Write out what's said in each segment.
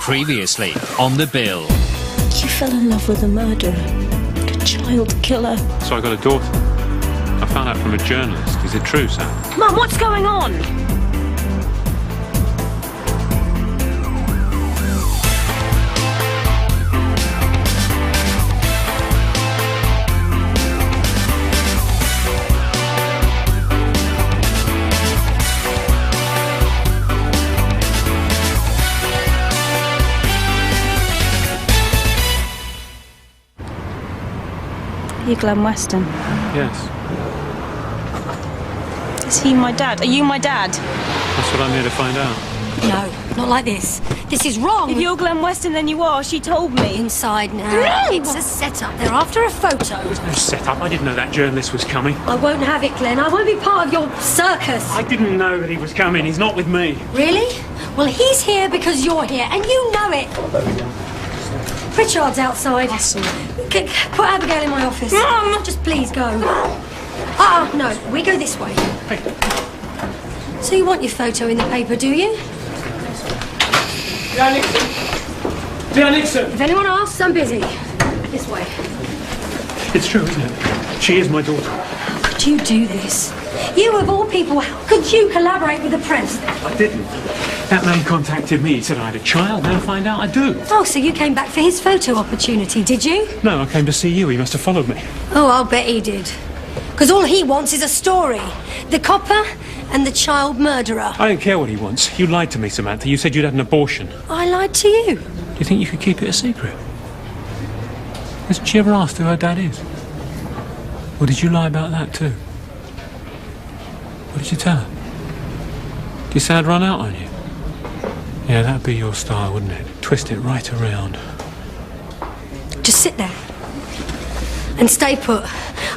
Previously on The Bill. You fell in love with a murderer, a child killer. So I got a daughter. I found out from a journalist. Is it true, Sam? Mum, what's going on? You Glenn Weston. Yes. Is he my dad? Are you my dad? That's what I'm here to find out. No, not like this. This is wrong. If you're Glenn Weston, then you are. She told me. Inside now. It's a setup. They're after a photo. There was no setup. I didn't know that journalist was coming. I won't have it, Glenn. I won't be part of your circus. I didn't know that he was coming. He's not with me. Really? Well, he's here because you're here, and you know it. Pritchard's outside. Put Abigail in my office. Mum! Just please go. No, we go this way. Hey. So you want your photo in the paper, do you? Leon Nixon! Leon Nixon! If anyone asks, I'm busy. This way. It's true, isn't it? She is my daughter. How could you do this? You, of all people, how could you collaborate with the press? I didn't. That man contacted me. He said I had a child. Now find out I do. Oh, so you came back for his photo opportunity, did you? No, I came to see you. He must have followed me. Oh, I'll bet he did. Because all he wants is a story. The copper and the child murderer. I don't care what he wants. You lied to me, Samantha. You said you'd had an abortion. I lied to you. Do you think you could keep it a secret? Hasn't she ever asked who her dad is? Or did you lie about that too? What did you tell her? Did you say I'd run out on you? Yeah, that'd be your style, wouldn't it? Twist it right around. Just sit there. And stay put.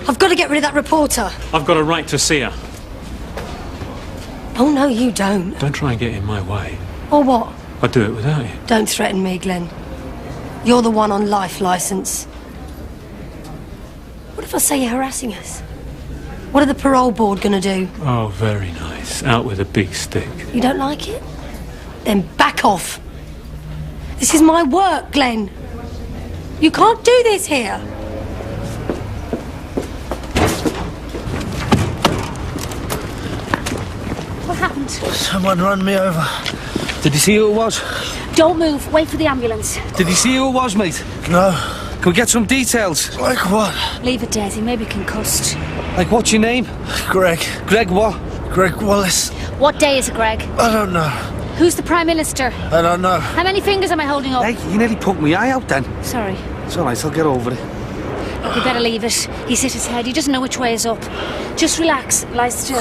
I've got to get rid of that reporter. I've got a right to see her. Oh, no, you don't. Don't try and get in my way. Or what? I'd do it without you. Don't threaten me, Glenn. You're the one on life licence. What if I say you're harassing us? What are the parole board going to do? Oh, very nice. Out with a big stick. You don't like it? Then back off. This is my work, Glenn. You can't do this here. What happened? Someone run me over. Did you see who it was? Don't move. Wait for the ambulance. Did you see who it was, mate? No. Can we get some details? Like what? Leave it, Daisy. Maybe concussed. Like what's your name? Greg. Greg what? Greg Wallace. What day is it, Greg? I don't know. Who's the Prime Minister? I don't know. How many fingers am I holding up? Hey, you nearly poked my eye out then. Sorry. It's all right, I'll get over it. Look, you better leave it. He's hit his head. He doesn't know which way is up. Just relax. Lie still.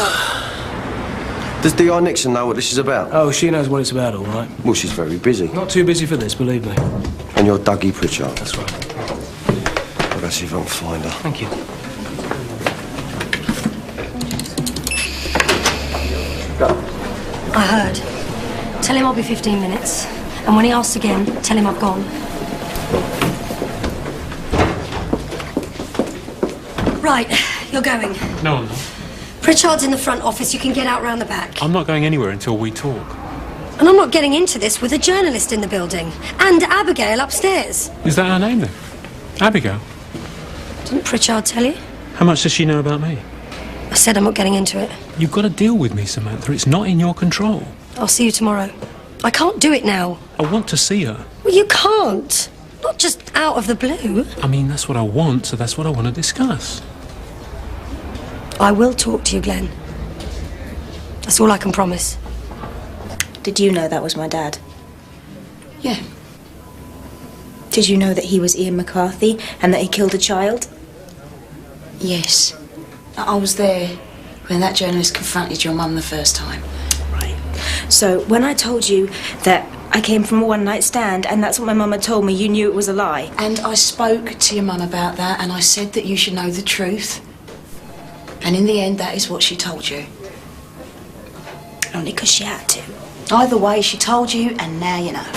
Does Leon Nixon know what this is about? Oh, she knows what it's about, all right. Well, she's very busy. Not too busy for this, believe me. And you're Dougie Pritchard. That's right. Let's see if I can find her. Thank you. I heard. Tell him I'll be 15 minutes. And when he asks again, tell him I've gone. Right, you're going. No, I'm not. Pritchard's in the front office. You can get out round the back. I'm not going anywhere until we talk. And I'm not getting into this with a journalist in the building. And Abigail upstairs. Is that her name then? Abigail? Didn't Pritchard tell you? How much does she know about me? I said I'm not getting into it. You've got to deal with me, Samantha. It's not in your control. I'll see you tomorrow. I can't do it now. I want to see her. Well, you can't. Not just out of the blue. I mean, that's what I want, so that's what I want to discuss. I will talk to you, Glenn. That's all I can promise. Did you know that was my dad? Yeah. Did you know that he was Ian McCarthy and that he killed a child? Yes. I was there when that journalist confronted your mum the first time. Right. So when I told you that I came from a one-night stand and that's what my mum had told me, you knew it was a lie? And I spoke to your mum about that and I said that you should know the truth. And in the end, that is what she told you. Only because she had to. Either way, she told you and now you know.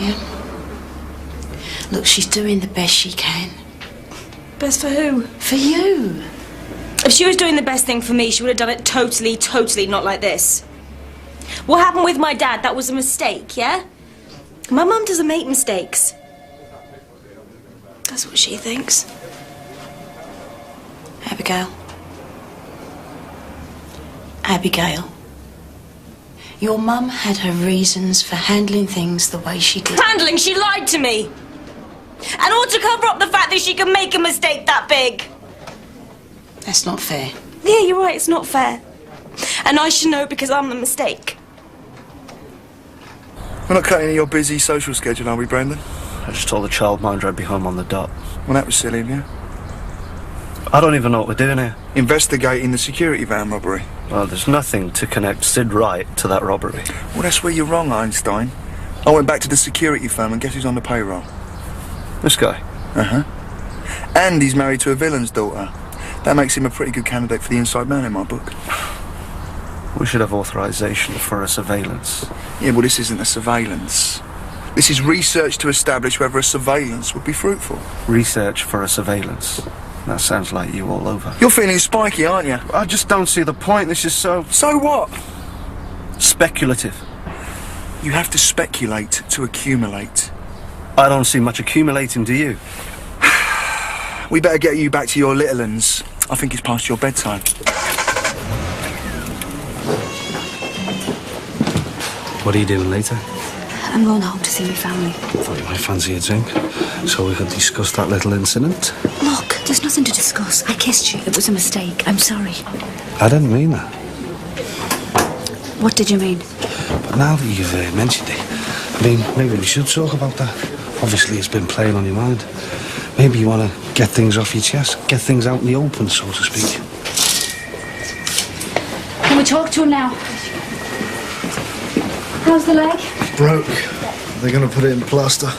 Yeah? Look, she's doing the best she can. Best for who? For you. If she was doing the best thing for me, she would have done it totally not like this. What happened with my dad, that was a mistake, yeah? My mum doesn't make mistakes. That's what she thinks. Abigail. Abigail. Your mum had her reasons for handling things the way she did. Handling? She lied to me! And all to cover up the fact that she can make a mistake that big. That's not fair. Yeah, you're right, it's not fair. And I should know because I'm the mistake. We're not cutting your busy social schedule, are we, Brendan? I just told the childminder I'd be home on the dot. Well, that was silly of you. I don't even know what we're doing here. Investigating the security van robbery. Well, there's nothing to connect Sid Wright to that robbery. Well, that's where you're wrong, Einstein. I went back to the security firm and guess who's on the payroll? This guy? Uh-huh. And he's married to a villain's daughter. That makes him a pretty good candidate for the inside man in my book. We should have authorization for a surveillance. Yeah, well, this isn't a surveillance. This is research to establish whether a surveillance would be fruitful. Research for a surveillance. That sounds like you all over. You're feeling spiky, aren't you? I just don't see the point. This is so... So what? Speculative. You have to speculate to accumulate. I don't see much accumulating, do you? We better get you back to your little uns. I think it's past your bedtime. What are you doing later? I'm going home to see my family. I thought you might fancy a drink, so we could discuss that little incident. Look, there's nothing to discuss. I kissed you. It was a mistake. I'm sorry. I didn't mean that. What did you mean? But now that you've mentioned it, I mean, maybe we should talk about that. Obviously, it's been playing on your mind. Maybe you want to get things off your chest, get things out in the open, so to speak. Can we talk to him now? How's the leg? Broke. They're going to put it in plaster.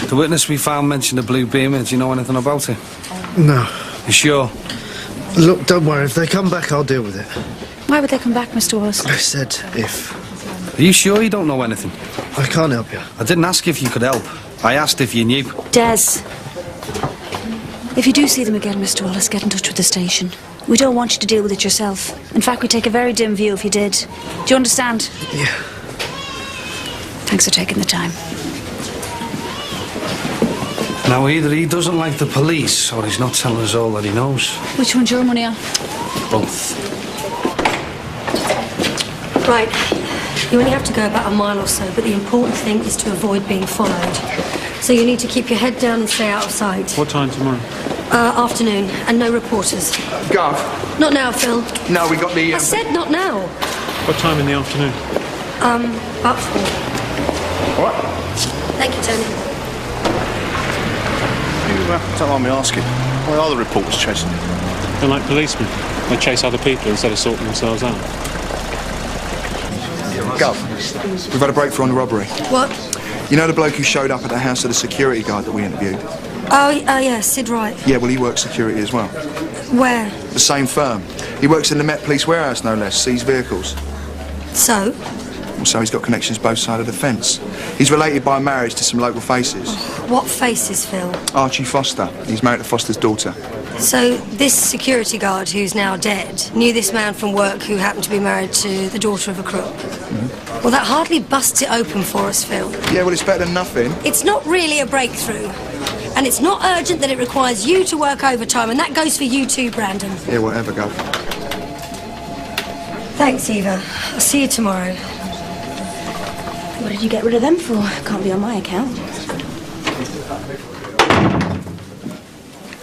The witness we found mentioned a blue Beamer. Do you know anything about it? No. You sure? Look, don't worry. If they come back, I'll deal with it. Why would they come back, Mr. Wallace? I said if. Are you sure you don't know anything? I can't help you. I didn't ask if you could help. I asked if you knew. Des, if you do see them again, Mr. Wallace, get in touch with the station. We don't want you to deal with it yourself. In fact, we take a very dim view if you did. Do you understand? Yeah. Thanks for taking the time. Now, either he doesn't like the police, or he's not telling us all that he knows. Which one's your money on? Both. Right. You only have to go about a mile or so, but the important thing is to avoid being followed. So you need to keep your head down and stay out of sight. What time tomorrow? Afternoon, and no reporters. Gov. Not now, Phil. No, we got the... I said not now. What time in the afternoon? About 4. All right. Thank you, Tony. You don't mind me asking, why are the reporters chasing you? They're like policemen. They chase other people instead of sorting themselves out. Gov, we've had a breakthrough on the robbery. What? You know the bloke who showed up at the house of the security guard that we interviewed? Oh, yeah, Sid Wright. Yeah, well, he works security as well. Where? The same firm. He works in the Met Police warehouse, no less, sees vehicles. So? So he's got connections both sides of the fence. He's related by marriage to some local faces. Oh, what faces, Phil? Archie Foster. He's married to Foster's daughter. So this security guard, who's now dead, knew this man from work who happened to be married to the daughter of a crook. Mm-hmm. Well, that hardly busts it open for us, Phil. Yeah, well, it's better than nothing. It's not really a breakthrough. And it's not urgent that it requires you to work overtime, and that goes for you too, Brandon. Yeah, whatever, Gov. Thanks, Eva. I'll see you tomorrow. What did you get rid of them for? Can't be on my account.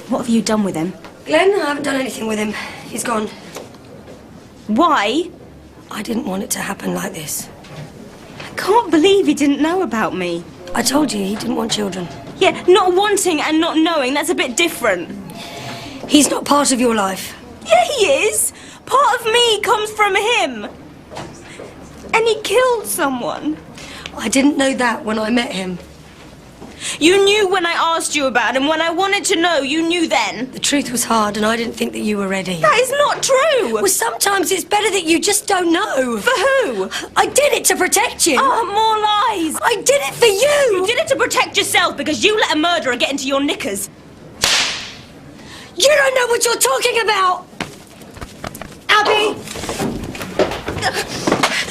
What have you done with him? Glenn, I haven't done anything with him. He's gone. Why? I didn't want it to happen like this. I can't believe he didn't know about me. I told you he didn't want children. Yeah, not wanting and not knowing, that's a bit different. He's not part of your life. Yeah, he is. Part of me comes from him. And he killed someone. I didn't know that when I met him. You knew when I asked you about him. When I wanted to know, you knew then. The truth was hard and I didn't think that you were ready. That is not true. Well, sometimes it's better that you just don't know. For who? I did it to protect you. Oh, more lies. I did it for you. You did it to protect yourself because you let a murderer get into your knickers. You don't know what you're talking about. Abby!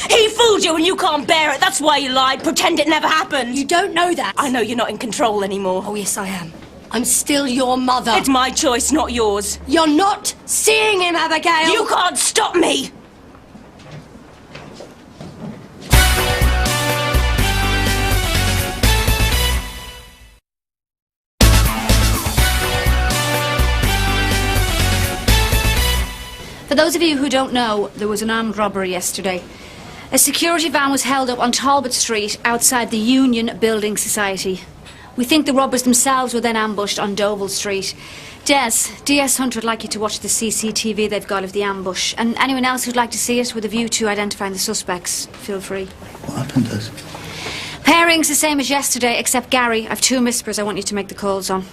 He fooled you and you can't bear it. That's why you lied. Pretend it never happened. You don't know that. I know you're not in control anymore. Oh, yes, I am. I'm still your mother. It's my choice, not yours. You're not seeing him, Abigail. You can't stop me. For those of you who don't know, there was an armed robbery yesterday. A security van was held up on Talbot Street outside the Union Building Society. We think the robbers themselves were then ambushed on Deauville Street. DS Hunter would like you to watch the CCTV they've got of the ambush. And anyone else who'd like to see it with a view to identifying the suspects, feel free. What happened, Des? Pairing's the same as yesterday, except Gary. I've 2 Mispers I want you to make the calls on.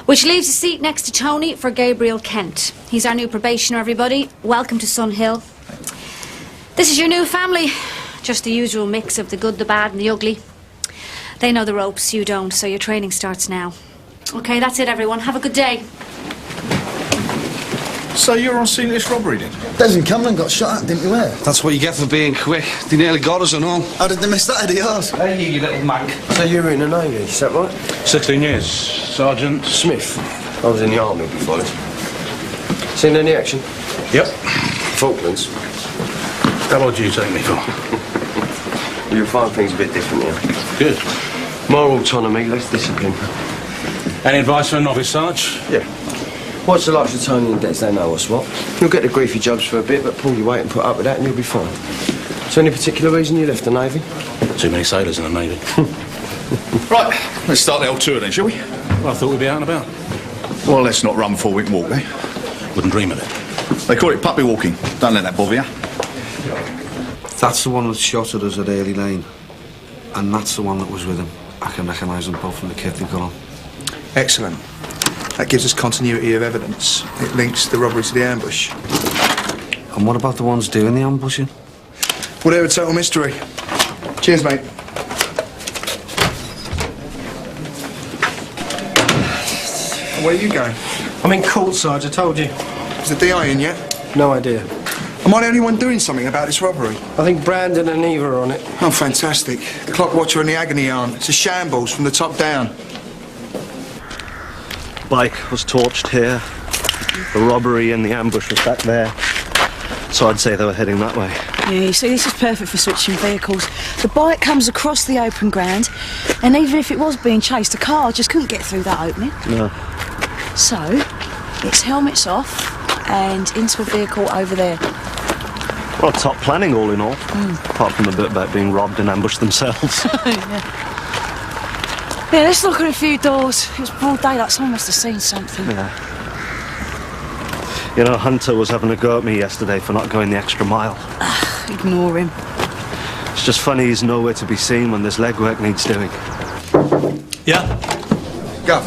Which leaves a seat next to Tony for Gabriel Kent. He's our new probationer, everybody. Welcome to Sun Hill. This is your new family. Just the usual mix of the good, the bad and the ugly. They know the ropes, you don't, so your training starts now. OK, that's it, everyone. Have a good day. So you're on scene of this robbery, then? Des and Cameron got shot at, didn't you hear? That's what you get for being quick. They nearly got us and all. How did they miss that, Eddie yours? Hey, you little mank. So you were in the Navy, is that right? 16 years. Sergeant Smith. I was in the Army before this. Seen any action? Yep. Falklands. How long do you take me for? You'll find things a bit different here. Good. More autonomy, less discipline. Any advice for a novice, Sarge? Yeah. Watch the likes of Tony and Des, they know what's what. You'll get the griefy jobs for a bit, but pull your weight and put up with that and you'll be fine. So any particular reason you left the Navy? Too many sailors in the Navy. Right, let's start the old tour then, shall we? Well, I thought we'd be out and about. Well, let's not run before we can walk, eh? Wouldn't dream of it. They call it puppy walking. Don't let that bother you. That's the one that shot at us at Early Lane. And that's the one that was with him. I can recognise them both from the kit they've got on. Excellent. That gives us continuity of evidence. It links the robbery to the ambush. And what about the ones doing the ambushing? Well, they're a total mystery. Cheers, mate. Where are you going? I'm in court, Sarge, I told you. Is the DI in yet? No idea. Am I the only one doing something about this robbery? I think Brandon and Eva are on it. Oh, fantastic. The clock watcher and the agony aunt. It's a shambles from the top down. Bike was torched here. The robbery and the ambush was back there. So I'd say they were heading that way. Yeah, you see, this is perfect for switching vehicles. The bike comes across the open ground, and even if it was being chased, a car just couldn't get through that opening. No. So, it's helmets off and into a vehicle over there. Well, top planning all in all. Apart from the bit about being robbed and ambushed themselves. Yeah, let's look at a few doors. It was broad daylight, someone must have seen something. Yeah. You know, Hunter was having a go at me yesterday for not going the extra mile. Ignore him. It's just funny he's nowhere to be seen when this legwork needs doing. Yeah? Gov.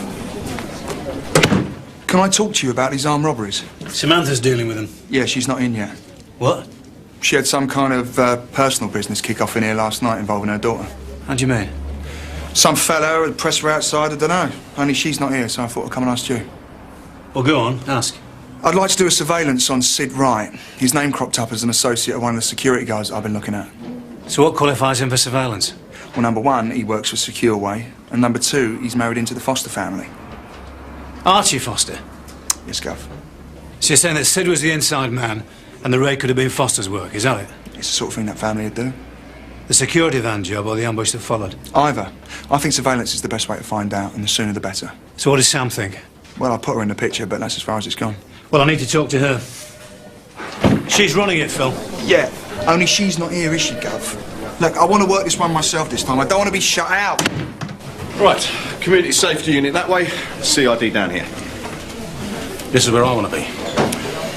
Can I talk to you about these armed robberies? Samantha's dealing with them. Yeah, she's not in yet. What? She had some kind of personal business kick off in here last night involving her daughter. How do you mean? Some fella had pressed her outside, I don't know. Only she's not here, so I thought I'd come and ask you. Well, go on, ask. I'd like to do a surveillance on Sid Wright. His name cropped up as an associate of one of the security guards that I've been looking at. So what qualifies him for surveillance? Well, number one, he works for Secure Way. And number two, he's married into the Foster family. Archie Foster? Yes, Gov. So you're saying that Sid was the inside man and the raid could have been Foster's work, is that it? It's the sort of thing that family would do. The security van job or the ambush that followed? Either. I think surveillance is the best way to find out, and the sooner the better. So what does Sam think? Well, I put her in the picture, but that's as far as it's gone. Well, I need to talk to her. She's running it, Phil. Yeah, only she's not here, is she, Gov? Look, I want to work this one myself this time. I don't want to be shut out. Right, community safety unit that way, CID down here. This is where I want to be.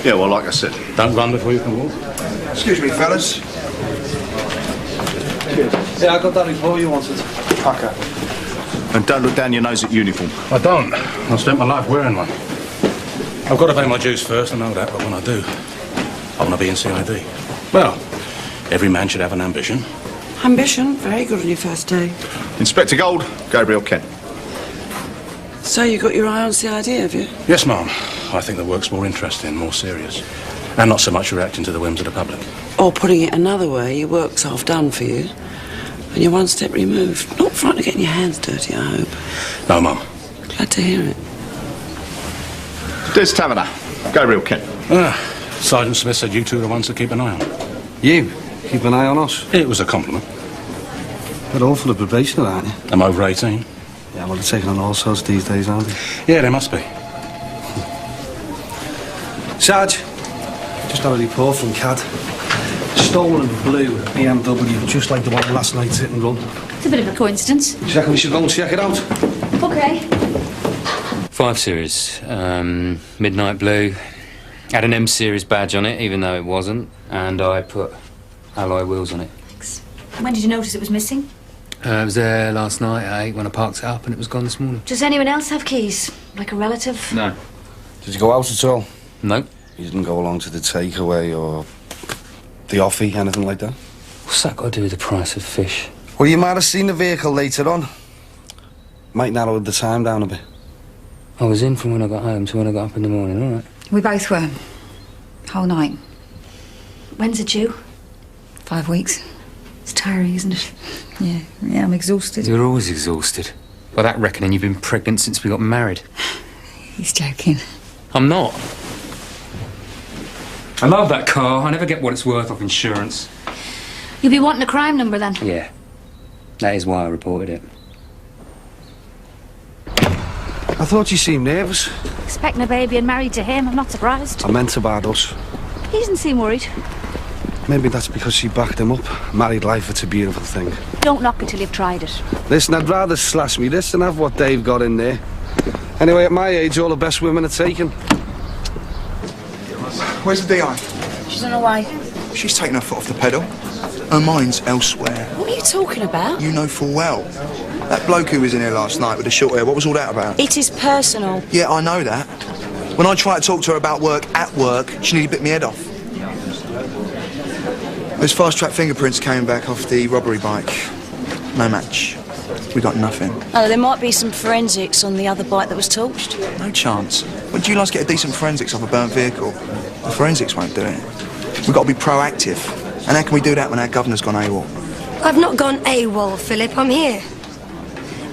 Yeah, well, like I said. Don't run before you can walk. Excuse me, fellas. Yeah, I got that report you wanted. Okay. And don't look down your nose at uniform. I don't. I've spent my life wearing one. I've got to pay my dues first, I know that, but when I do, I want to be in CID. Well, every man should have an ambition. Ambition? Very good on your first day. Inspector Gold, Gabriel Kent. So you got your eye on CID, have you? Yes, ma'am. I think the work's more interesting, more serious. And not so much reacting to the whims of the public. Or putting it another way, your work's half done for you, and you're one step removed. Not frightened of getting your hands dirty, I hope. No, Mum. Glad to hear it. Des Taverner. Gabriel Kent. Sergeant Smith said you two are the ones to keep an eye on. You? Keep an eye on us? It was a compliment. They're all full of probation, aren't you? I'm over 18. Yeah, well, they're taking on all sorts these days, aren't they? Yeah, they must be. Sarge, just had a report from CAD. Stolen blue BMW, just like the one last night's hit and run. It's a bit of a coincidence. Do you reckon we should go and check it out? Okay. 5 Series, midnight blue. Had an M Series badge on it, even though it wasn't, and I put alloy wheels on it. Thanks. When did you notice it was missing? I was there last night at 8 when I parked it up, and it was gone this morning. Does anyone else have keys? Like a relative? No. Did you go out at all? No. You didn't go along to the takeaway or the offie, anything like that? What's that got to do with the price of fish? Well, you might have seen the vehicle later on. Might narrow the time down a bit. I was in from when I got home to when I got up in the morning, all right. We both were. Whole night. When's it due? 5 weeks. It's tiring, isn't it? Yeah, I'm exhausted. You're always exhausted. By that reckoning, you've been pregnant since we got married. He's joking. I'm not. I love that car. I never get what it's worth off insurance. You'll be wanting a crime number then? Yeah. That is why I reported it. I thought you seemed nervous. Expecting a baby and married to him, I'm not surprised. I meant about us. He doesn't seem worried. Maybe that's because she backed him up. Married life, it's a beautiful thing. Don't knock until you've tried it. Listen, I'd rather slash me this than have what Dave got in there. Anyway, at my age, all the best women are taken. Where's the DI? She's on her way. She's taken her foot off the pedal. Her mind's elsewhere. What are you talking about? You know full well. That bloke who was in here last night with the short hair, what was all that about? It is personal. Yeah, I know that. When I tried to talk to her about work at work, she nearly bit me head off. Those fast-track fingerprints came back off the robbery bike. No match. We got nothing. Oh, there might be some forensics on the other bike that was torched. No chance. When do you guys get a decent forensics off a burnt vehicle? The forensics won't do it. We've got to be proactive. And how can we do that when our governor's gone AWOL? I've not gone AWOL, Philip. I'm here.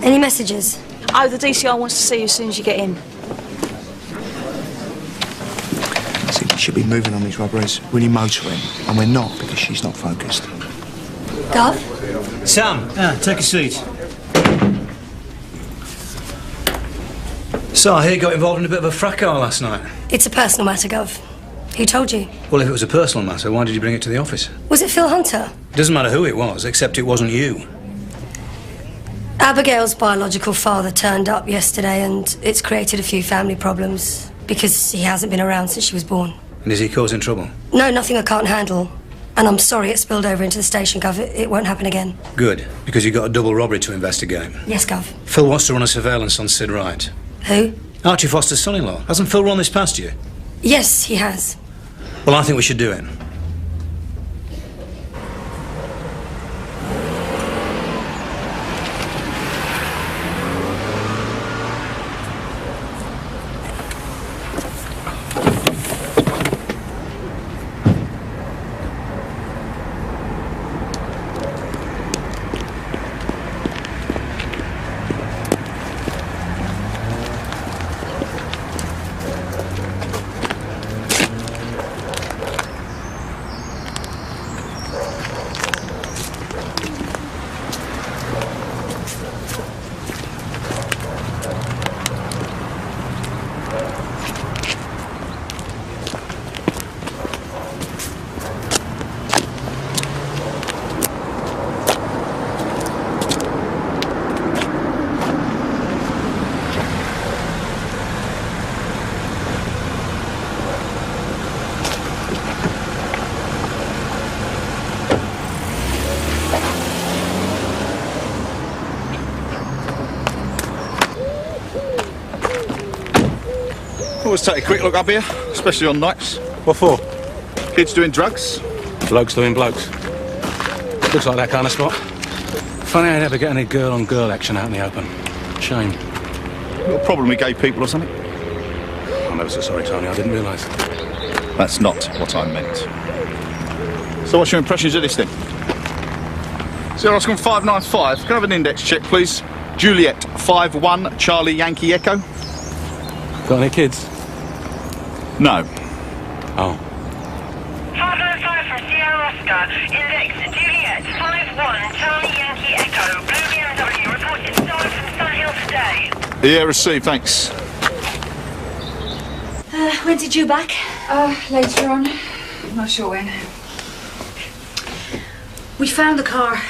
Any messages? Oh, the DCI wants to see you as soon as you get in. See, we should be moving on these robberies, really motoring, and we're not because she's not focused. Gov? Sam, take a seat. So I hear you got involved in a bit of a fracas last night. It's a personal matter, Gov. Who told you? Well, if it was a personal matter, why did you bring it to the office? Was it Phil Hunter? Doesn't matter who it was, except it wasn't you. Abigail's biological father turned up yesterday and it's created a few family problems because he hasn't been around since she was born. And is he causing trouble? No, nothing I can't handle. And I'm sorry it spilled over into the station, Gov. It won't happen again. Good, because you've got a double robbery to investigate. Yes, Gov. Phil wants to run a surveillance on Sid Wright. Who? Archie Foster's son-in-law. Hasn't Phil run this past you? Yes, he has. Well, I think we should do it. Always take a quick look up here, especially on nights. What for? Kids doing drugs. Blokes doing blokes. Looks like that kind of spot. Funny I never get any girl-on-girl action out in the open. Shame. Got a problem with gay people or something? I'm ever so sorry, Tony. I didn't realise. That's not what I meant. So what's your impressions of this thing? 0595. Can I have an index check, please? Juliet 51 Charlie Yankee Echo. Got any kids? No. Oh. 595 from Sierra Oscar. Index Juliet 51 Charlie Yankee Echo. Blue BMW reported stolen from Sun Hill today. Yeah, received, thanks. When's he due back? Later on. I'm not sure when. We found the car.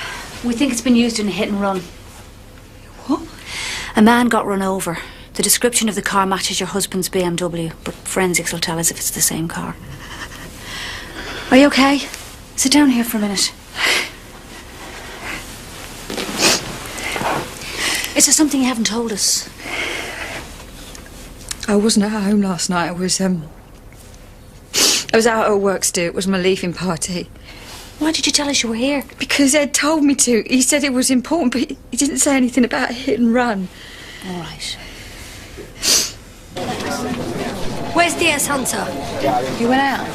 We think it's been used in a hit and run. What? A man got run over. The description of the car matches your husband's BMW, but forensics will tell us if it's the same car. Are you okay? Sit down here for a minute. Is there something you haven't told us? I wasn't at home last night. I was out at work still. It was my leaving party. Why did you tell us you were here? Because Ed told me to. He said it was important, but he didn't say anything about a hit and run. All right. Where's DS Hunter? He went out.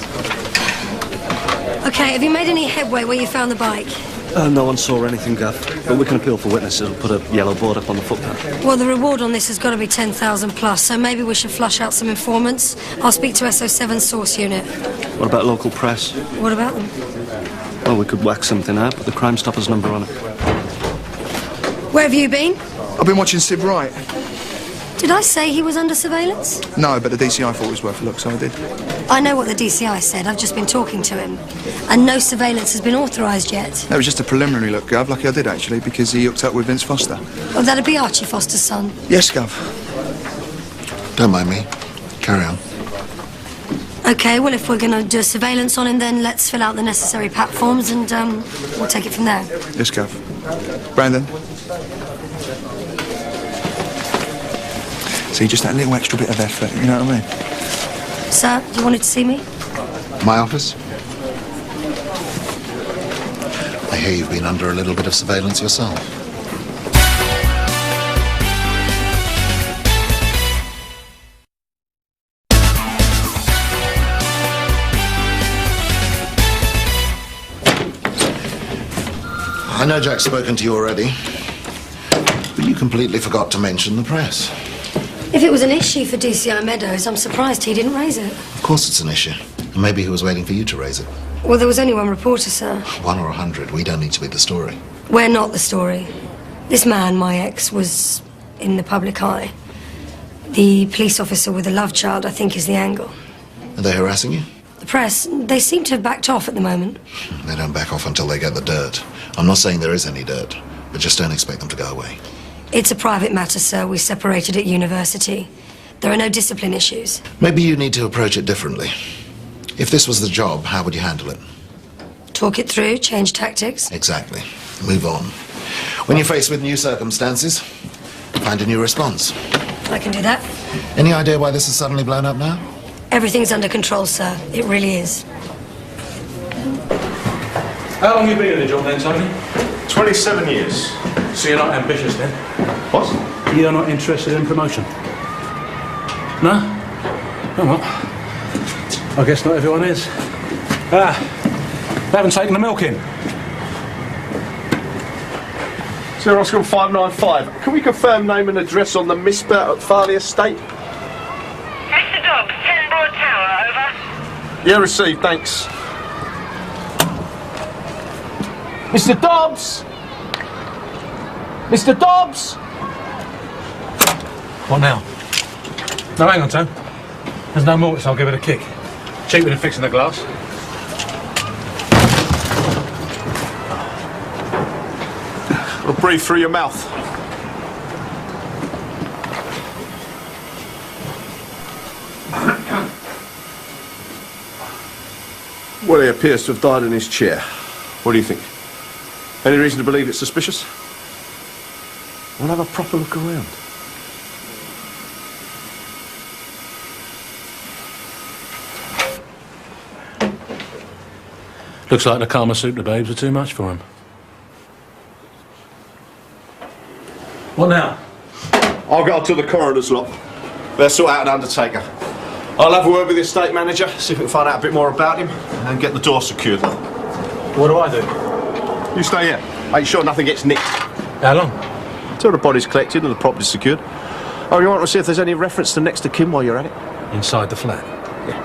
Okay, have you made any headway where you found the bike? No one saw anything, Gav. But we can appeal for witnesses and put a yellow board up on the footpath. Well, the reward on this has got to be 10,000 plus, so maybe we should flush out some informants. I'll speak to SO7 Source Unit. What about local press? What about them? Well, we could whack something out, put the Crime Stoppers number on it. Where have you been? I've been watching Sid Wright. Did I say he was under surveillance? No, but the DCI thought it was worth a look, so I did. I know what the DCI said. I've just been talking to him. And no surveillance has been authorised yet. That was just a preliminary look, Gav. Lucky I did, actually, because he hooked up with Vince Foster. Oh, that'd be Archie Foster's son. Yes, Gav. Don't mind me. Carry on. OK, well, if we're going to do a surveillance on him, then let's fill out the necessary PAP forms and we'll take it from there. Yes, Gav. Brandon? See, just that little extra bit of effort, you know what I mean? Sir, you wanted to see me? My office? I hear you've been under a little bit of surveillance yourself. I know Jack's spoken to you already, but you completely forgot to mention the press. If it was an issue for DCI Meadows, I'm surprised he didn't raise it. Of course it's an issue. And maybe he was waiting for you to raise it. Well, there was only one reporter, sir. 1 or 100. We don't need to be the story. We're not the story. This man, my ex, was in the public eye. The police officer with the love child, I think, is the angle. Are they harassing you? The press, they seem to have backed off at the moment. They don't back off until they get the dirt. I'm not saying there is any dirt, but just don't expect them to go away. It's a private matter, sir. We separated at university. There are no discipline issues. Maybe you need to approach it differently. If this was the job, how would you handle it? Talk it through, change tactics. Exactly. Move on. When you're faced with new circumstances, find a new response. I can do that. Any idea why this has suddenly blown up now? Everything's under control, sir. It really is. How long have you been in the job then, Tony? 27 years. So you're not ambitious then? What? You're not interested in promotion? No? Oh well. I guess not everyone is. They haven't taken the milk in. Sierra Oscar 595. Can we confirm name and address on the Misper at Farley Estate? Mr. Dobbs, 10 Broad Tower, over. Yeah, received, thanks. Mr. Dobbs! Mr. Dobbs! What now? No, hang on, Tom. There's no more, so I'll give it a kick. Cheaper than fixing the glass. Well, breathe through your mouth. Well, he appears to have died in his chair. What do you think? Any reason to believe it's suspicious? We'll have a proper look around. Looks like the Kama Sutra babes are too much for him. What now? I'll go to the coroner's lot. They'll sort out an undertaker. I'll have a word with the estate manager, see if we can find out a bit more about him, and get the door secured. What do I do? You stay here. Make sure nothing gets nicked. How long? Until the body's collected and the property's secured. Oh, you want to see if there's any reference to next to kin while you're at it? Inside the flat? Yeah.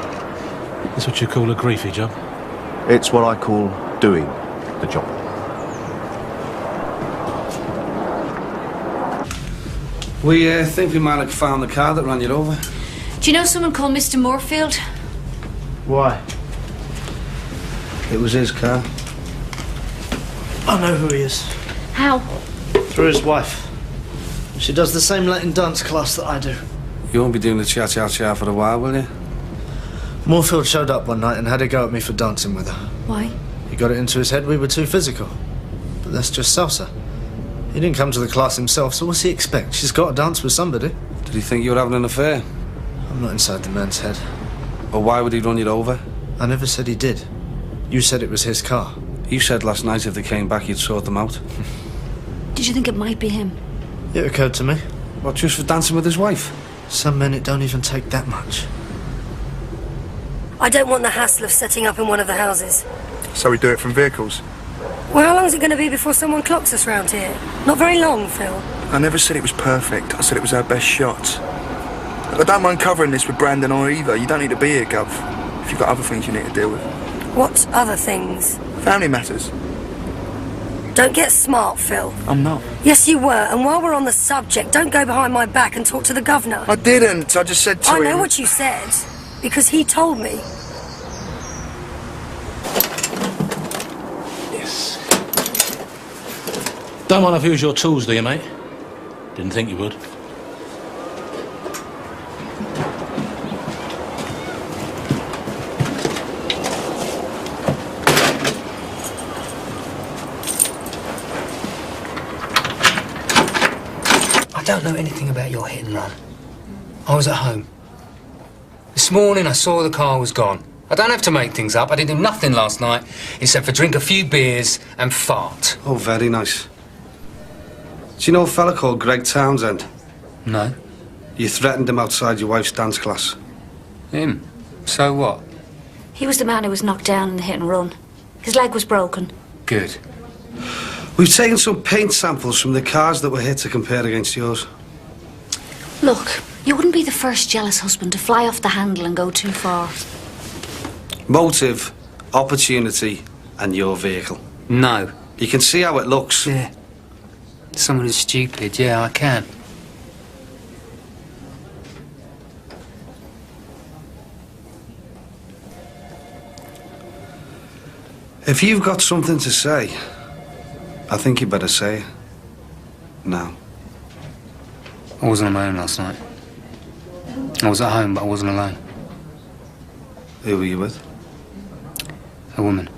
That's what you call a griefy job? It's what I call doing the job. We think we might have found the car that ran you over. Do you know someone called Mr. Moorfield? Why? It was his car. I know who he is. How? Through his wife. She does the same Latin dance class that I do. You won't be doing the cha-cha-cha for a while, will you? Moorfield showed up one night and had a go at me for dancing with her. Why? He got it into his head we were too physical. But that's just salsa. He didn't come to the class himself, so what's he expect? She's got to dance with somebody. Did he think you were having an affair? I'm not inside the man's head. Or why would he run you over? I never said he did. You said it was his car. You said last night if they came back you'd sort them out. Did you think it might be him? It occurred to me. What, just for dancing with his wife? Some men, it don't even take that much. I don't want the hassle of setting up in one of the houses. So we do it from vehicles? Well, how long is it going to be before someone clocks us round here? Not very long, Phil. I never said it was perfect. I said it was our best shot. I don't mind covering this with Brandon or Eva. You don't need to be here, Gov. If you've got other things you need to deal with. What other things? Family matters. Don't get smart, Phil. I'm not. Yes, you were. And while we're on the subject, don't go behind my back and talk to the governor. I didn't. I just said to him... I know what you said, because he told me. Yes. Don't mind if I use your tools, do you, mate? Didn't think you would. I don't know anything about your hit and run. I was at home. This morning I saw the car was gone. I don't have to make things up. I didn't do nothing last night except for drink a few beers and fart. Oh, very nice. Do you know a fella called Greg Townsend? No. You threatened him outside your wife's dance class. Him? So what? He was the man who was knocked down in the hit and run. His leg was broken. Good. We've taken some paint samples from the cars that were hit to compare against yours. Look, you wouldn't be the first jealous husband to fly off the handle and go too far. Motive, opportunity, and your vehicle. No. You can see how it looks. Yeah. Someone who's stupid, yeah, I can. If you've got something to say, I think you better say it. Now. I wasn't on my own last night. I was at home, but I wasn't alone. Who were you with? A woman.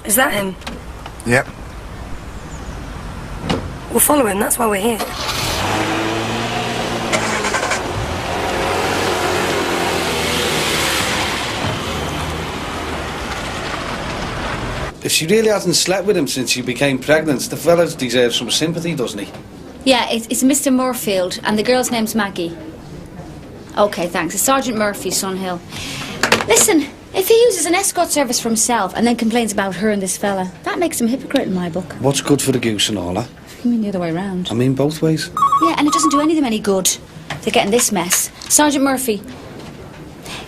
Is that him? Yep. We'll follow him, that's why we're here. If she really hasn't slept with him since she became pregnant, the fella deserves some sympathy, doesn't he? Yeah, it's Mr. Moorfield, and the girl's name's Maggie. OK, thanks. It's Sergeant Murphy, Sunhill. Listen, if he uses an escort service for himself and then complains about her and this fella, that makes him a hypocrite in my book. What's good for the goose and all that? You mean the other way round? I mean both ways. Yeah, and it doesn't do any of them any good. They're getting this mess. Sergeant Murphy.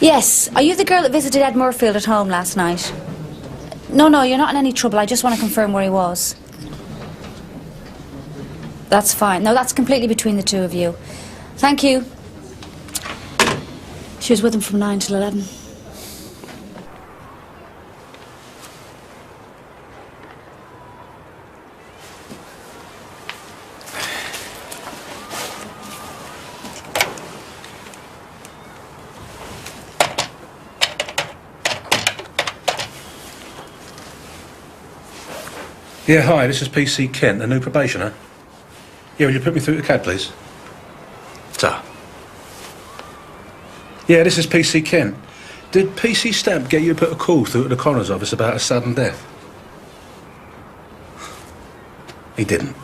Yes, are you the girl that visited Ed Moorfield at home last night? No, you're not in any trouble. I just want to confirm where he was. That's fine. No, that's completely between the two of you. Thank you. She was with him from 9 till 11. Yeah, hi, this is PC Kent, the new probationer. Yeah, will you put me through to CAD, please? Sir. Yeah, this is PC Kent. Did PC Stamp get you to put a call through to the coroner's office about a sudden death? He didn't.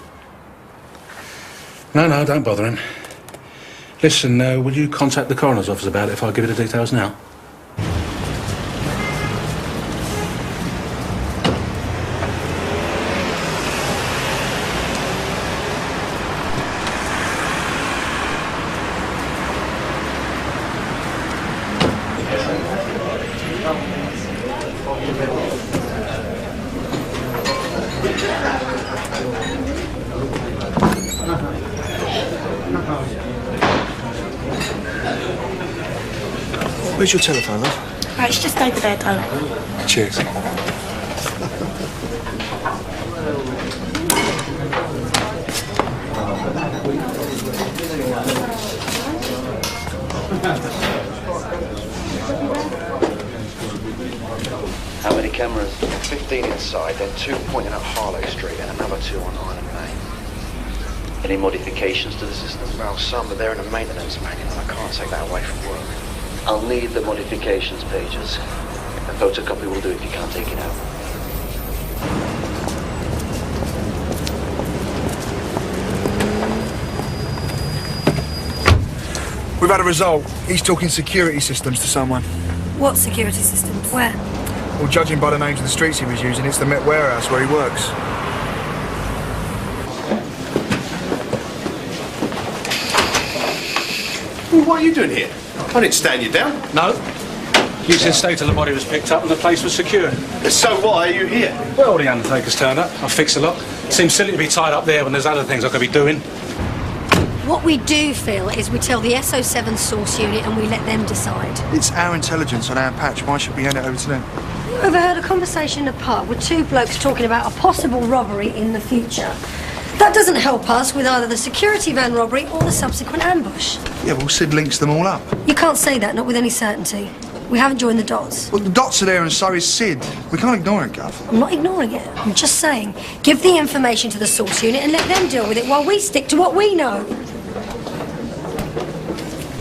No, don't bother him. Listen, will you contact the coroner's office about it if I give you the details now? Where's your telephone, love? Right, it's just over there, darling. Cheers. How many cameras? 15 inside, then 2 pointing at Harlow Street and another 2 on Island Main. Any modifications to the system? Well, some, but they're in a maintenance manual and I can't take that away from work. I'll need the modifications pages. A photocopy will do if you can't take it out. We've had a result. He's talking security systems to someone. What security systems? Where? Well, judging by the names of the streets he was using, it's the Met Warehouse where he works. Well, what are you doing here? I didn't stand you down. No. You can state till the body was picked up and the place was secure. So why are you here? Well, the undertaker's turned up. I'll fix the lock. Seems silly to be tied up there when there's other things I could be doing. What we do, Phil, is we tell the SO7 source unit and we let them decide. It's our intelligence on our patch. Why should we hand it over to them? You overheard a conversation in the pub with two blokes talking about a possible robbery in the future. That doesn't help us with either the security van robbery or the subsequent ambush. Yeah, well, Sid links them all up. You can't say that, not with any certainty. We haven't joined the dots. Well, the dots are there and so is Sid. We can't ignore it, Gov. I'm not ignoring it. I'm just saying, give the information to the source unit and let them deal with it while we stick to what we know.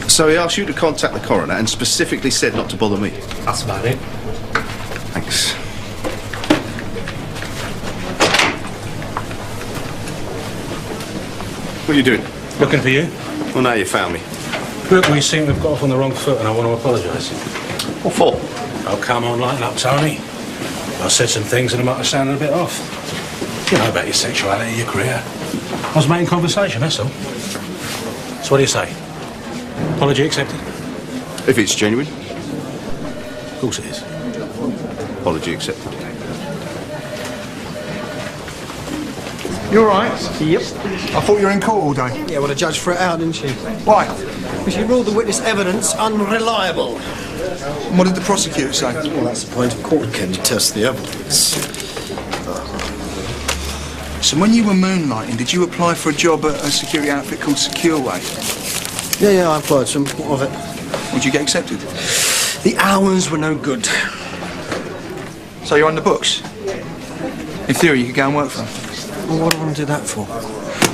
So he asked you to contact the coroner and specifically said not to bother me. That's about it. Thanks. What are you doing? Looking for you. Well, now you found me. Look, we seem to have got off on the wrong foot and I want to apologise. What for? Oh, come on, lighten up, Tony. I said some things and I might have sounded a bit off. You know about your sexuality, your career. I was making conversation, that's all. So what do you say? Apology accepted? If it's genuine. Of course it is. Apology accepted. You all right? Yep. I thought you were in court all day. Yeah, well, the judge threw it out, didn't she? Why? Because she ruled the witness evidence unreliable. And what did the prosecutor say? Well, that's the point of court. Can you test the evidence? So when you were moonlighting, did you apply for a job at a security outfit called Secureway? Yeah, I applied to them. What of it? Would you get accepted? The hours were no good. So you're on the books? In theory, you could go and work for them. Well, what do I want to do that for?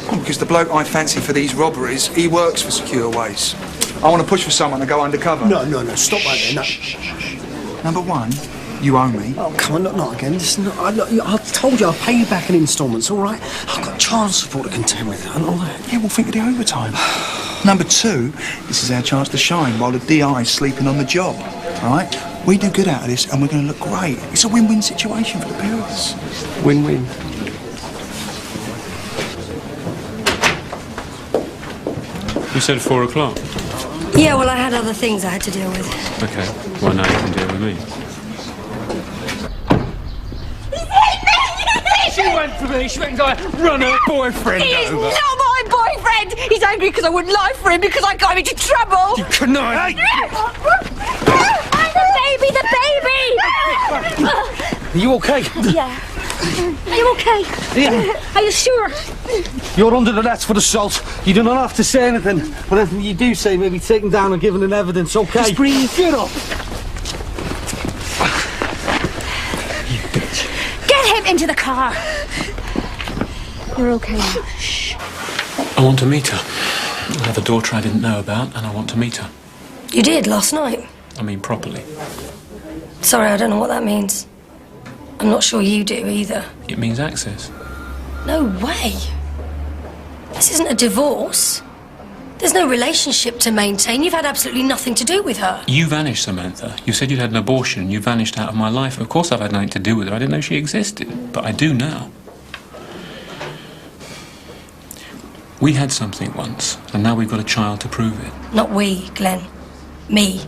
Well, because the bloke I fancy for these robberies, he works for Secureways. I want to push for someone to go undercover. No, stop right there. No. Number one, you owe me. Oh, come on, not again. Listen, I told you I'll pay you back in installments, all right? I've got child support to contend with and all that. Yeah, we'll think of the overtime. Number two, this is our chance to shine while the DI's sleeping on the job, all right? We do good out of this and we're going to look great. It's a win-win situation for the pair of us. Win-win. You said 4 o'clock. Yeah, well, I had other things I had to deal with. Okay. Well, now you can deal with me. She went for me. She went and run her boyfriend He is over. not my boyfriend. He's angry because I wouldn't lie for him because I got him into trouble. You connive. The baby. Are you okay? Yeah. Are you okay? Yeah. Are you sure? You're under the nets for assault. You do not have to say anything. But anything you do say may be taken down and given in evidence, okay? Just breathe. Get up. Get him into the car. You're okay now. Shh. I want to meet her. I have a daughter I didn't know about, and I want to meet her. You did last night. I mean, properly. Sorry, I don't know what that means. I'm not sure you do either. It means access. No way. This isn't a divorce. There's no relationship to maintain. You've had absolutely nothing to do with her. You vanished, Samantha. You said you'd had an abortion and you vanished out of my life. Of course I've had nothing to do with her. I didn't know she existed. But I do now. We had something once, and now we've got a child to prove it. Not we, Glenn. Me.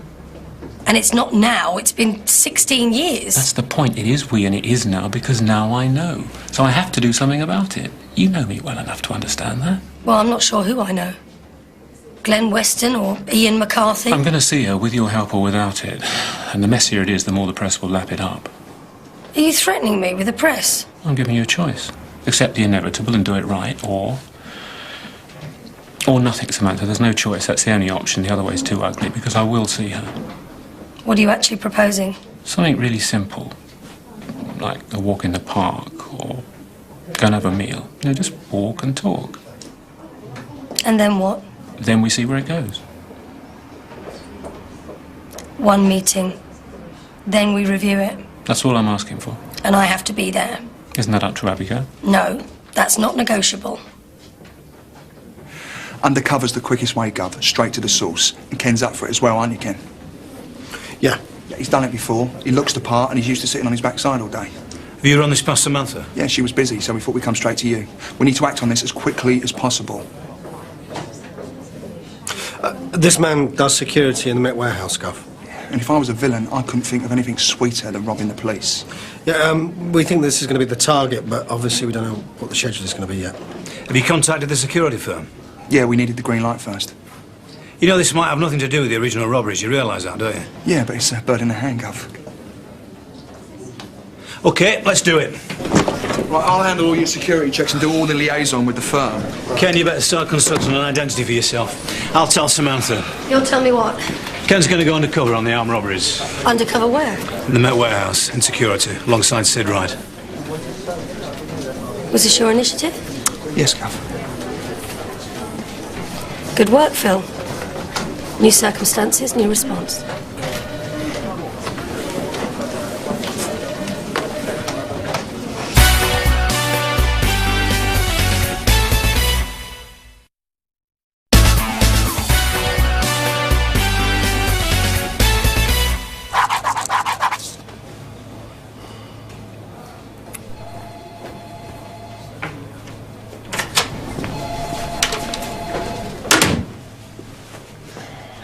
And it's not now. It's been 16 years. That's the point. It is we and it is now because now I know. So I have to do something about it. You know me well enough to understand that. Well, I'm not sure who I know. Glenn Weston or Ian McCarthy? I'm going to see her with your help or without it. And the messier it is, the more the press will lap it up. Are you threatening me with the press? I'm giving you a choice. Accept the inevitable and do it right, or nothing, Samantha. There's no choice. That's the only option. The other way's too ugly, because I will see her. What are you actually proposing? Something really simple. Like a walk in the park, or go and have a meal. You know, just walk and talk. And then what? Then we see where it goes. One meeting. Then we review it. That's all I'm asking for. And I have to be there. Isn't that up to Abigail? No, that's not negotiable. Undercover's the quickest way, Gov. Straight to the source. And Ken's up for it as well, aren't you, Ken? Yeah. Yeah, he's done it before. He looks the part and he's used to sitting on his backside all day. Have you run this past Samantha? Yeah, she was busy, so we thought we'd come straight to you. We need to act on this as quickly as possible. This man does security in the Met Warehouse, Gov. And if I was a villain, I couldn't think of anything sweeter than robbing the police. Yeah, we think this is going to be the target, but obviously we don't know what the schedule is going to be yet. Have you contacted the security firm? Yeah, we needed the green light first. You know, this might have nothing to do with the original robberies. You realise that, don't you? Yeah, but it's a bird in the hand, Gov. OK, let's do it. Right, I'll handle all your security checks and do all the liaison with the firm. Ken, you better start constructing an identity for yourself. I'll tell Samantha. You'll tell me what? Ken's going to go undercover on the armed robberies. Undercover where? In the Met Warehouse, in security, alongside Sid Wright. Was this your initiative? Yes, Gov. Good work, Phil. New circumstances, new response.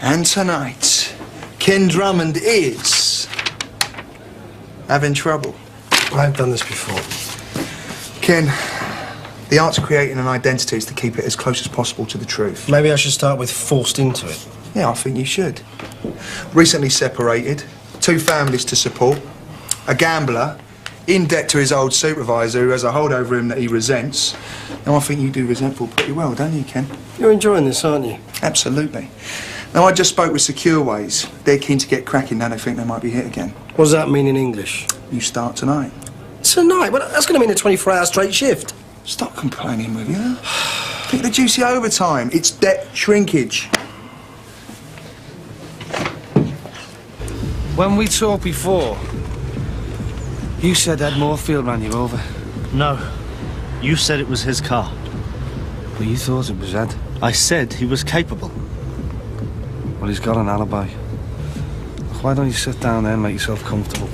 And tonight, Ken Drummond is having trouble. I've done this before. Ken, the art's creating an identity is to keep it as close as possible to the truth. Maybe I should start with forced into it. Yeah, I think you should. Recently separated, 2 families to support, a gambler, in debt to his old supervisor who has a hold over him that he resents. Now, I think you do resentful pretty well, don't you, Ken? You're enjoying this, aren't you? Absolutely. Now, I just spoke with Secure Ways. They're keen to get cracking now they think they might be hit again. What does that mean in English? You start tonight. Tonight? Well, that's going to mean a 24-hour straight shift. Stop complaining, will you? Think of the juicy overtime. It's debt shrinkage. When we talked before, you said Ed Moorfield ran you over. No. You said it was his car. But you thought it was Ed. I said he was capable. Well, he's got an alibi. Why don't you sit down there and make yourself comfortable?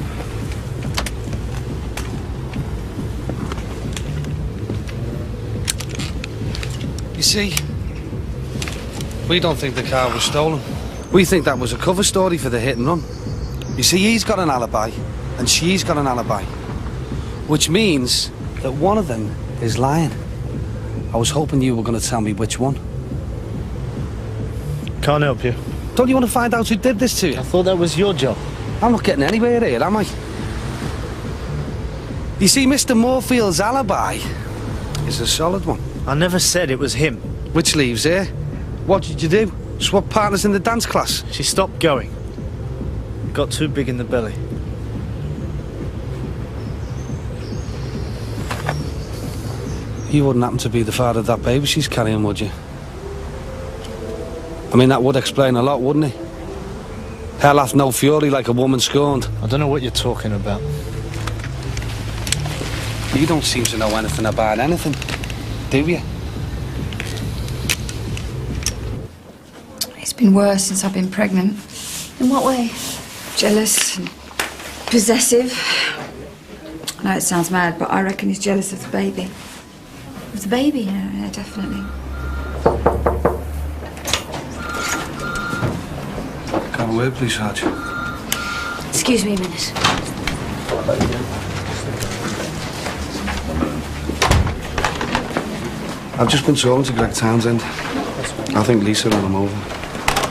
You see, we don't think the car was stolen. We think that was a cover story for the hit and run. You see, he's got an alibi, and she's got an alibi. Which means that one of them is lying. I was hoping you were going to tell me which one. Can't help you. Don't you want to find out who did this to you? I thought that was your job. I'm not getting anywhere here, am I? You see, Mr. Moorfield's alibi is a solid one. I never said it was him. Which leaves her. What did you do? Swap partners in the dance class? She stopped going. Got too big in the belly. You wouldn't happen to be the father of that baby she's carrying, would you? I mean, that would explain a lot, wouldn't it? Hell hath no fury like a woman scorned. I don't know what you're talking about. You don't seem to know anything about anything, do you? It's been worse since I've been pregnant. In what way? Jealous and possessive. I know it sounds mad, but I reckon he's jealous of the baby. Of the baby? Yeah, definitely. Have a word, please, Sarge. Excuse me a minute. I've just been talking to Greg Townsend. I think Lisa ran him over.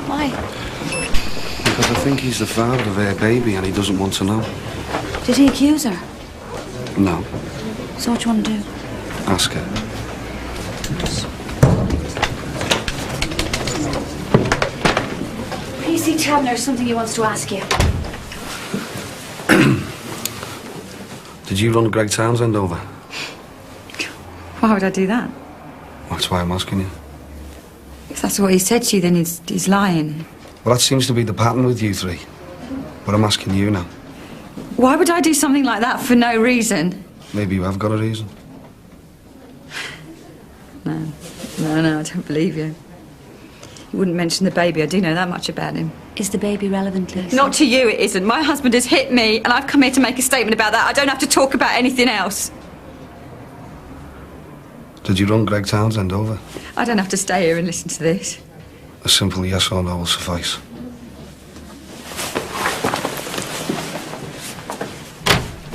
Why? Because I think he's the father of her baby and he doesn't want to know. Did he accuse her? No. So what do you want to do? Ask her. PC Tabner, something he wants to ask you. Did you run Greg Townsend over? Why would I do that? That's why I'm asking you. If that's what he said to you, then he's lying. Well, that seems to be the pattern with you three. But I'm asking you now. Why would I do something like that for no reason? Maybe you have got a reason. No, I don't believe you. You wouldn't mention the baby. I do know that much about him. Is the baby relevant, Lisa? Not to you, it isn't. My husband has hit me, and I've come here to make a statement about that. I don't have to talk about anything else. Did you run Greg Townsend over? I don't have to stay here and listen to this. A simple yes or no will suffice.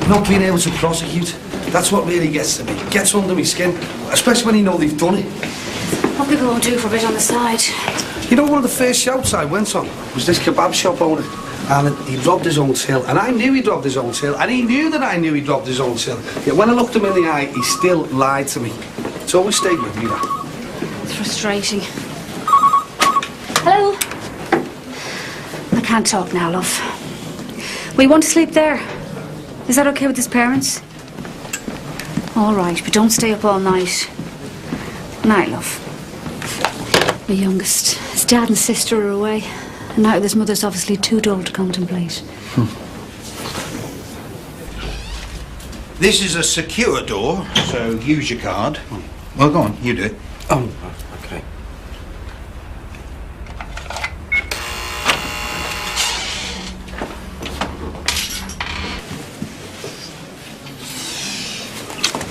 Not being able to prosecute, that's what really gets to me. Gets under my skin, especially when you know they've done it. What people won't do for a bit on the side. You know, one of the first shouts I went on was this kebab shop owner. And he'd robbed his own till, and I knew he'd robbed his own till, and he knew that I knew he'd robbed his own till. Yet when I looked him in the eye, he still lied to me. It's always stayed with me, that. It's frustrating. Hello? I can't talk now, love. We want to sleep there. Is that okay with his parents? All right, but don't stay up all night. Night, love. The youngest. His dad and sister are away. And now his mother's obviously too dull to contemplate. This is a secure door, so use your card. Well, go on, you do it. Oh, okay.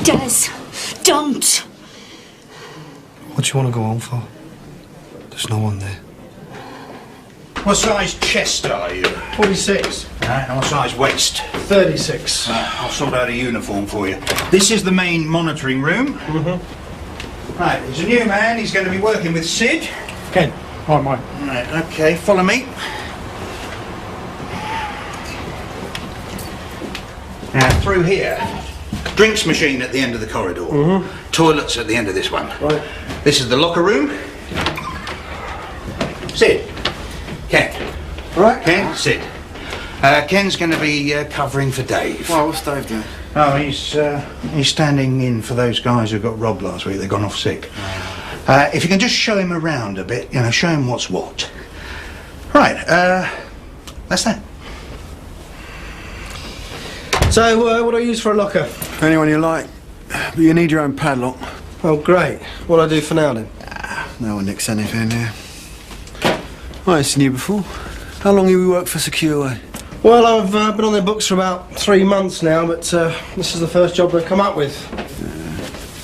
Des, don't! What do you want to go home for? There's no one there. What size chest are you? 46. And what size waist? 36. I'll sort out a uniform for you. This is the main monitoring room. Right, there's a new man. He's going to be working with Sid. Ken. Hi, mate. Right, okay, follow me. Now, through here. Drinks machine at the end of the corridor. Toilets at the end of this one. Right. This is the locker room. Sid. Ken. Right. Ken, Sid. Ken's going to be covering for Dave. Well, what's Dave doing? Oh, he's standing in for those guys who got robbed last week. They've gone off sick. If you can just show him around a bit, you know, show him what's what. Right, that's that. So, what do I use for a locker? Anyone you like, but you need your own padlock. Oh, great. What'll I do for now, then? No one nicks anything here. I've seen you before. How long have you worked for Secureway? Well, I've been on their books for about 3 months now, but this is the first job they've come up with.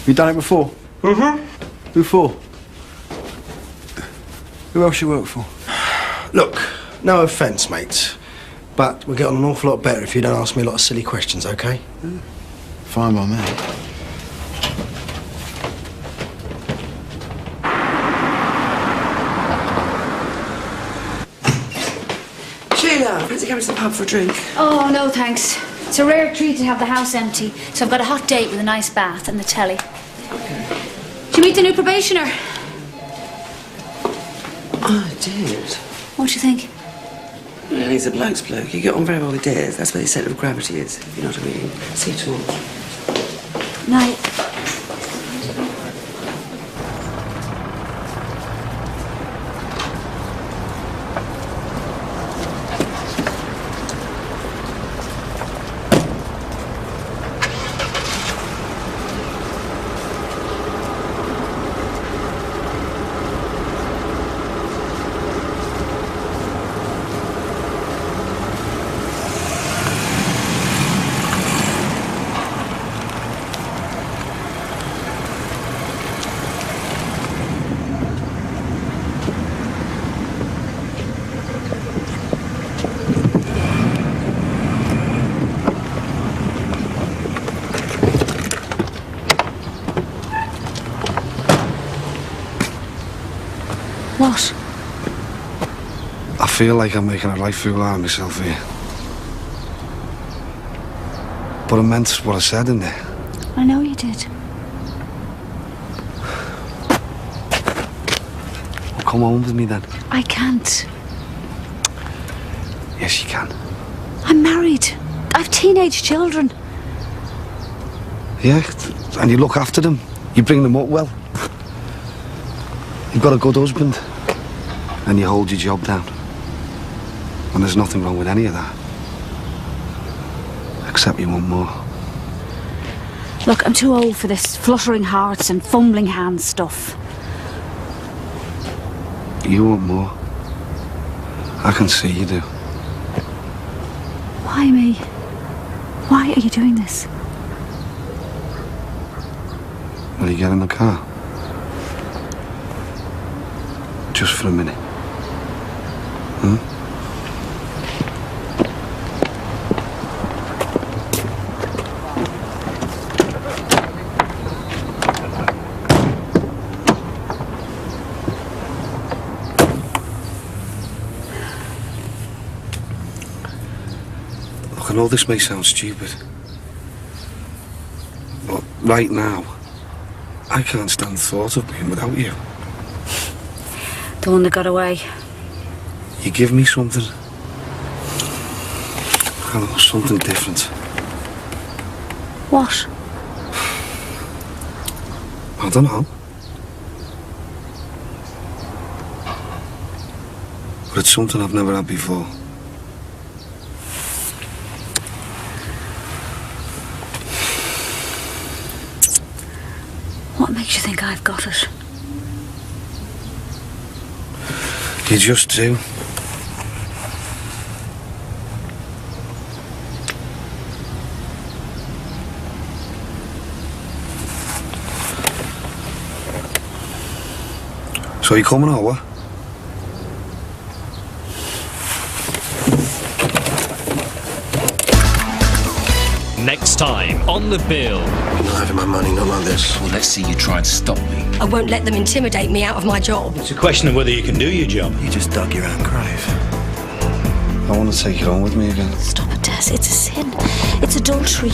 You done it before? Who for? Who else you work for? Look, no offence, mate, but we'll get on an awful lot better if you don't ask me a lot of silly questions, OK? Fine by me. Sheila, fancy coming to the pub for a drink? Oh, no thanks. It's a rare treat to have the house empty, so I've got a hot date with a nice bath and the telly. Did you meet the new probationer? I did. What do you think? Well, he's a bloke's bloke. You get on very well with Des. That's where his centre of gravity is, if you know what I mean. See you tomorrow. Night. What? I feel like I'm making a right fool out of myself here. But I meant what I said in there. I know you did. Well, come home with me then. I can't. Yes, you can. I'm married. I've teenage children. Yeah, and you look after them. You bring them up well. You've got a good husband. And you hold your job down. And there's nothing wrong with any of that. Except you want more. Look, I'm too old for this fluttering hearts and fumbling hands stuff. You want more. I can see you do. Why me? Why are you doing this? Will you get in the car? Just for a minute. Look, I know this may sound stupid, but right now, I can't stand the thought of being without you. The one that got away. You give me something. I know, something different. What? I don't know. But it's something I've never had before. What makes you think I've got it? You just do. So you coming over? Next time on The Bill. You're not having my money, not like this. Well, let's see you try and stop me. I won't let them intimidate me out of my job. It's a question of whether you can do your job. You just dug your own grave. I want to take it on with me again. Stop it, Des. It's a sin. It's adultery.